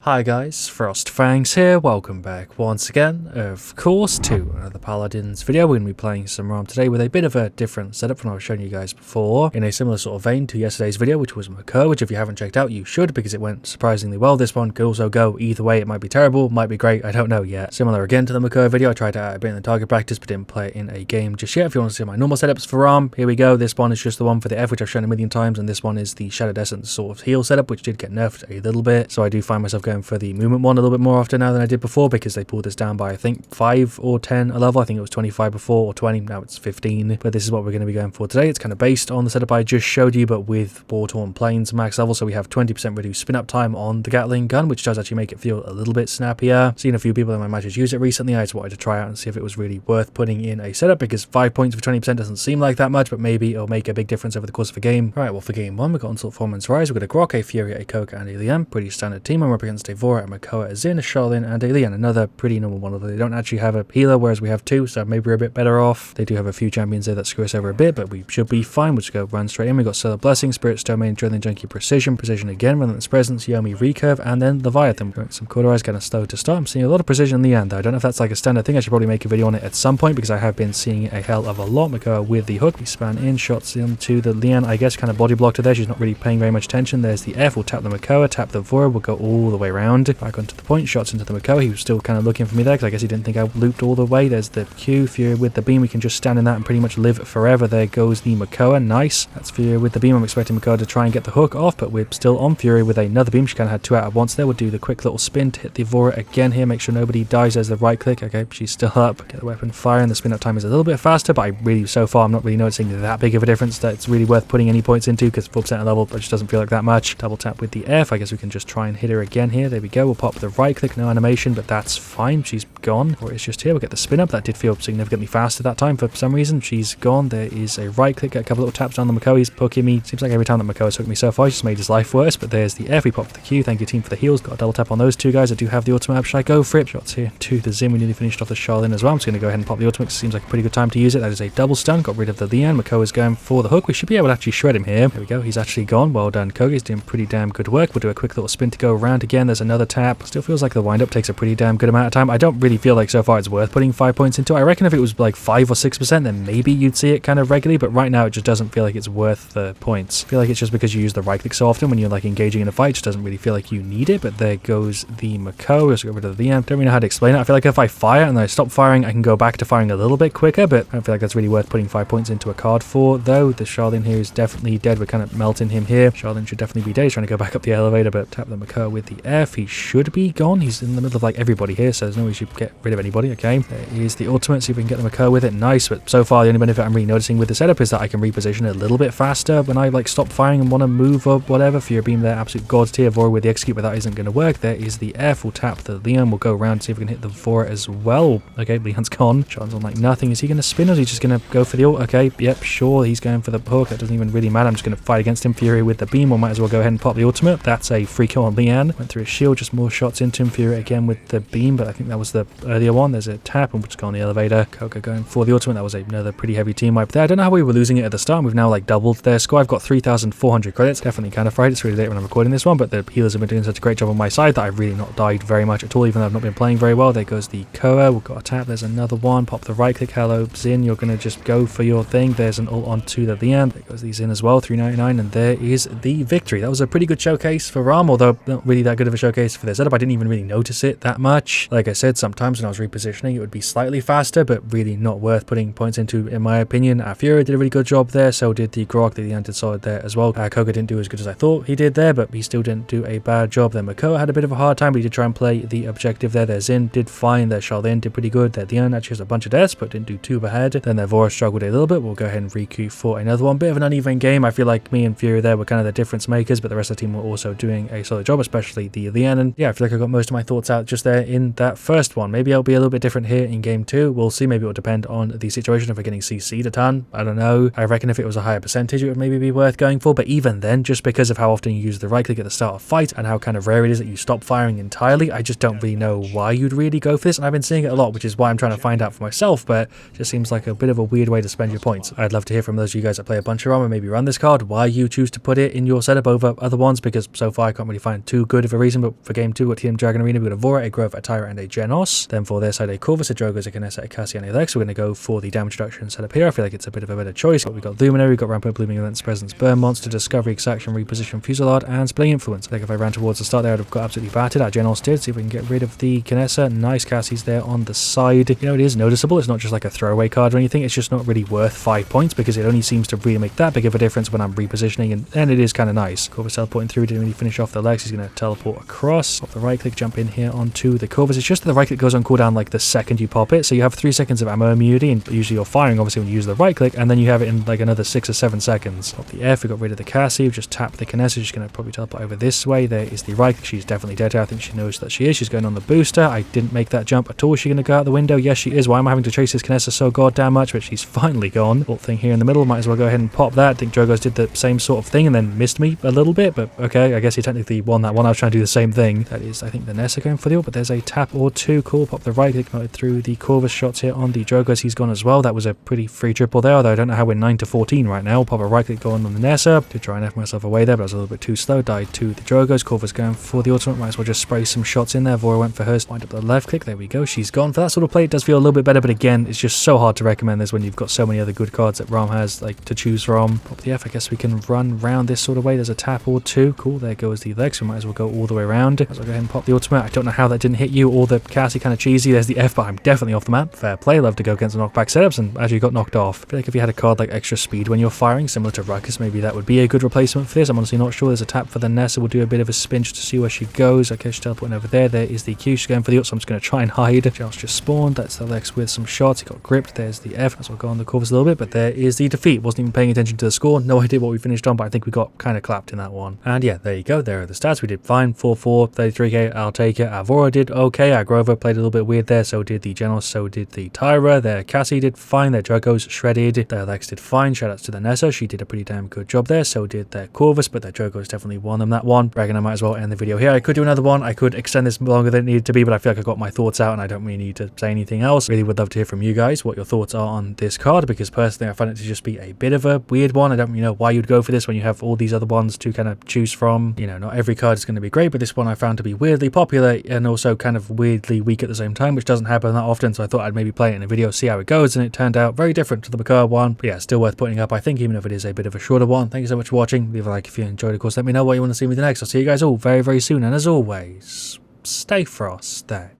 Hi guys, FrostFangs here, welcome back once again, of course, to another Paladins video. We're going to be playing some Raum today with a bit of a different setup from what I was showing you guys before, in a similar sort of vein to yesterday's video, which was Mako, which if you haven't checked out, you should, because it went surprisingly well. This one could also go either way. It might be terrible, might be great, I don't know yet. Similar again to the Mako video, I tried to add a bit in the target practice, but didn't play it in a game just yet. If you want to see my normal setups for Raum, here we go. This one is just the one for the F, which I've shown a million times, and this one is the Shadowed Essence sort of heal setup, which did get nerfed a little bit, so I do find myself going for the movement one a little bit more often now than I did before, because they pulled this down by I think 5 or 10 a level. I think it was 25 before, or 20, now it's 15, but this is what we're going to be going for today. It's kind of based on the setup I just showed you, but with War-Torn Plains max level, so we have 20% reduced spin up time on the Gatling gun, which does actually make it feel a little bit snappier. Seen a few people in my matches use it recently. I just wanted to try out and see if it was really worth putting in a setup, because 5 points for 20% doesn't seem like that much, but maybe it'll make a big difference over the course of a game. Right, well, for game one, we've got Onslaught, Paladins Rise, we've got a Grok, a Fury, a Coke, and a Liam. Pretty standard team, and we're up against a Vora, a Makoa, a Zin, a Charlene, and a Lian. Another pretty normal one, although they don't actually have a healer, whereas we have two, so maybe we're a bit better off. They do have a few champions there that screw us over a bit, but we should be fine. We'll just go run straight in. We've got Solar Blessing, Spirit's Domain, Drilling Junkie, Precision again, Relentless Presence, Yomi, Recurve, and then Leviathan. We're some Cauterize, getting slow to start. I'm seeing a lot of precision in the end, though. I don't know if that's like a standard thing. I should probably make a video on it at some point, because I have been seeing a hell of a lot. Makoa with the hook. We span in, shots into the Lian, I guess, kind of body blocked her there. She's not really paying very much attention. There's the F. We'll tap the Makoa, tap the Vora. We'll go all the way around. Back onto the point, shots into the Makoa. He was still kind of looking for me there, because I guess he didn't think I looped all the way. There's the Q. Fury with the beam. We can just stand in that and pretty much live forever. There goes the Makoa. Nice. That's Fury with the beam. I'm expecting Makoa to try and get the hook off, but we're still on Fury with another beam. She kind of had two out at once there. We'll do the quick little spin to hit the Vora again here. Make sure nobody dies. There's the right click. Okay, she's still up. Get the weapon firing. The spin up time is a little bit faster, but so far I'm not really noticing that big of a difference that it's really worth putting any points into, because 4% level, but it just doesn't feel like that much. Double tap with the F. I guess we can just try and hit her again here. There we go. We'll pop the right click. No animation, but that's fine. She's gone, or it's just here. We'll get the spin up. That did feel significantly faster that time for some reason. She's gone. There is a right click. Get a couple little taps on the Makoa. He's poking me. Seems like every time that Makoa's hooked me so far, he's just made his life worse. But there's the F. We pop the Q. Thank you, team, for the heals. Got a double tap on those two guys. I do have the ultimate up. Should I go for it? Shots here to the Zim. We nearly finished off the Charlene as well. I'm just going to go ahead and pop the ultimate, because it seems like a pretty good time to use it. That is a double stun. Got rid of the Lian. Makoa's going for the hook. We should be able to actually shred him here. There we go. He's actually gone. Well done, Kogi's doing pretty damn good work. We'll do a quick little spin to go around again. There's another tap. Still feels like the wind up takes a pretty damn good amount of time. I don't really feel like so far it's worth putting 5 points into. I reckon if it was like 5 or 6%, then maybe you'd see it kind of regularly, but right now it just doesn't feel like it's worth the points. I feel like it's just because you use the right click so often when you're like engaging in a fight, it just doesn't really feel like you need it. But there goes the Makoa. Let's go rid of the Liam. Don't really know how to explain it. I feel like if I fire and then I stop firing, I can go back to firing a little bit quicker, but I don't feel like that's really worth putting 5 points into a card for, though. The Charlene here is definitely dead. We're kind of melting him here. Charlene should definitely be dead. He's trying to go back up the elevator, but tap the Makoa with the F. He should be gone. He's in the middle of like everybody here, so there's no way we should get rid of anybody. Okay, there is the ultimate. See if we can get the Makoa with it. Nice, but so far the only benefit I'm really noticing with the setup is that I can reposition a little bit faster when I like stop firing and want to move up, whatever. Fury beam there, absolute god tier. Vora with the execute, but that isn't going to work. There is the F. We'll tap the Liam. We'll go around, see if we can hit the Vora as well. Okay, Liam's gone. Sean's on like nothing. Is he going to spin, or is he just going to go for the ult? Okay, yep, sure, he's going for the hook. That doesn't even really matter. I'm just going to fight against him. Fury with the beam, or might as well go ahead and pop the ultimate. That's a free kill on Lian. Went through his shield, just more shots into him. Fury again with the beam, but I think that was the earlier one. There's a tap, and we'll just go on the elevator. Coca going for the ultimate. That was another pretty heavy team wipe there. I don't know how we were losing it at the start, and we've now like doubled their score. I've got 3,400 credits. Definitely kind of fried. It's really late when I'm recording this one, but the healers have been doing such a great job on my side that I've really not died very much at all, even though I've not been playing very well. There goes the Koa. We've got a tap. There's another one. Pop the right click. Hello, Zin. You're going to just go for your thing. There's an ult onto the Liam. There goes the Zin as well. 399, and there is the victory. That was a pretty good showcase for Raum, although not really that good of a showcase for their setup. I didn't even really notice it that much. Like I said, sometimes when I was repositioning, it would be slightly faster, but really not worth putting points into, in my opinion. Fury did a really good job there, so did the Grok. The Lian did solid there as well. Koga didn't do as good as I thought he did there, but he still didn't do a bad job. Then Makoa had a bit of a hard time, but he did try and play the objective there. Their Zin did fine. Their Charlene did pretty good. Their Lian actually has a bunch of deaths, but didn't do too bad. Then their Vora struggled a little bit. We'll go ahead and recoup for another one. Bit of an uneven game. I feel like me and Fury there were kind of the difference makers, but the rest of the team were also doing a solid job, especially the Lian. And yeah, I feel like I got most of my thoughts out just there in that first one. Maybe it'll be a little bit different here in game two. We'll see. Maybe it will depend on the situation. If we're getting CC'd a ton, I don't know. I reckon if it was a higher percentage, it would maybe be worth going for. But even then, just because of how often you use the right click at the start of fight and how kind of rare it is that you stop firing entirely, I just don't really know why you'd really go for this. And I've been seeing it a lot, which is why I'm trying to find out for myself, but it just seems like a bit of a weird way to spend your points. I'd love to hear from those of you guys that play a bunch of Raum and maybe run this card, why you choose to put it in your setup over other ones, because so far I can't really find too good of a reason reason, but for game 2, we've got Team Dragon Arena, we've got a Vora, a Grove, a Tyra, and a Genos. Then for their side, a Corvus, a Drogoz, a Kinessa, a Cassie, and a Lex. We're going to go for the damage reduction setup here. I feel like it's a bit of a better choice. But we've got Luminary, we've got Rampant Blooming Events, Presence, Burn Monster, Discovery, Extraction, Reposition, Fusillade, and Splitting Influence. I think if I ran towards the start there, I'd have got absolutely battered. Our Genos did. See if we can get rid of the Kinessa. Nice Cassie's there on the side. You know, it is noticeable. It's not just like a throwaway card or anything. It's just not really worth 5 points because it only seems to really make that big of a difference when I'm repositioning, and it is kind of nice. Corvus teleporting through, didn't really finish off the legs. He's going to teleport across. Pop the right click, jump in here onto the Corvus. It's just that the right click goes on cooldown like the second you pop it, so you have 3 seconds of ammo immunity, and usually you're firing obviously when you use the right click, and then you have it in like another 6 or 7 seconds. Pop the F, we got rid of the Cassie, we've just tapped the Kinessa. She's going to probably teleport over this way. There is the right click. She's definitely dead. I think she knows that she is. She's going on the booster. I didn't make that jump at all. Is she going to go out the window? Yes, she is. Why am I having to chase this Kinessa so goddamn much? But she's finally gone. Ult thing here in the middle. Might as well go ahead and pop that. I think Drogoz did the same sort of thing and then missed me a little bit, but okay, I guess he technically won that one. I was trying to do the same thing. That is, I think, the Nessa going for the ult, but there's a tap or two. Cool. Pop the right click through the Corvus shots here on the Drogoz. He's gone as well. That was a pretty free triple there, although I don't know how we're 9 to 14 right now. Pop a right click going on the Nessa to try and F myself away there, but I was a little bit too slow. Died to the Drogoz. Corvus going for the ultimate. Might as well just spray some shots in there. Vora went for hers. Wind up the left click. There we go. She's gone. For that sort of play, it does feel a little bit better, but again, it's just so hard to recommend this when you've got so many other good cards that Rom has like to choose from. Pop the F. I guess we can run round this sort of way. There's a tap or two. Cool. There goes the legs. We might as well go all the way around. Might as well go ahead and pop the ultimate. I don't know how that didn't hit you or the Cassie kind of cheesy. There's the F, but I'm definitely off the map. Fair play. Love to go against the knockback setups and actually got knocked off. I feel like if you had a card like extra speed when you're firing, similar to Ruckus, maybe that would be a good replacement for this. I'm honestly not sure. There's a tap for the Nessa. We'll do a bit of a spin just to see where she goes. Okay, she's teleporting over there. There is the Q. She's going for the ult, so I'm just going to try and hide. Just spawned. That's the Lex with some shots. He got gripped. There's the F. As well go on the Corvus a little bit, but there is the defeat. Wasn't even paying attention to the score. No idea what we finished on, but I think we got kind of clapped in that one. And yeah, there you go. There are the stats. We did fine. 4-4, 33k. I'll take it. Our Vora did okay. Our Grover played a little bit weird there. So did the Genos. So did the Tyra. Their Cassie did fine. Their Drogoz shredded. Their Lex did fine. Shoutouts to the Nessa. She did a pretty damn good job there. So did their Corvus, but their Drogoz definitely won them that one. Reckon I might as well end the video here. I could do another one. I could extend this longer than it needed to be, but I feel like I got my thoughts out and I don't really need to say anything else. Really would love to hear from you guys what your thoughts are on this card, because personally I find it to just be a bit of a weird one. I don't really know why you'd go for this when you have all these other ones to kind of choose from. You know, not every card is going to be great, but this one I found to be weirdly popular and also kind of weirdly weak at the same time, which doesn't happen that often, so I thought I'd maybe play it in a video, see how it goes, and it turned out very different to the Bakar one. But yeah, still worth putting up, I think, even if it is a bit of a shorter one. Thank you so much for watching. Leave a like if you enjoyed. Of course, let me know what you want to see me next. I'll see you guys all very, very soon, and as always, stay frosty.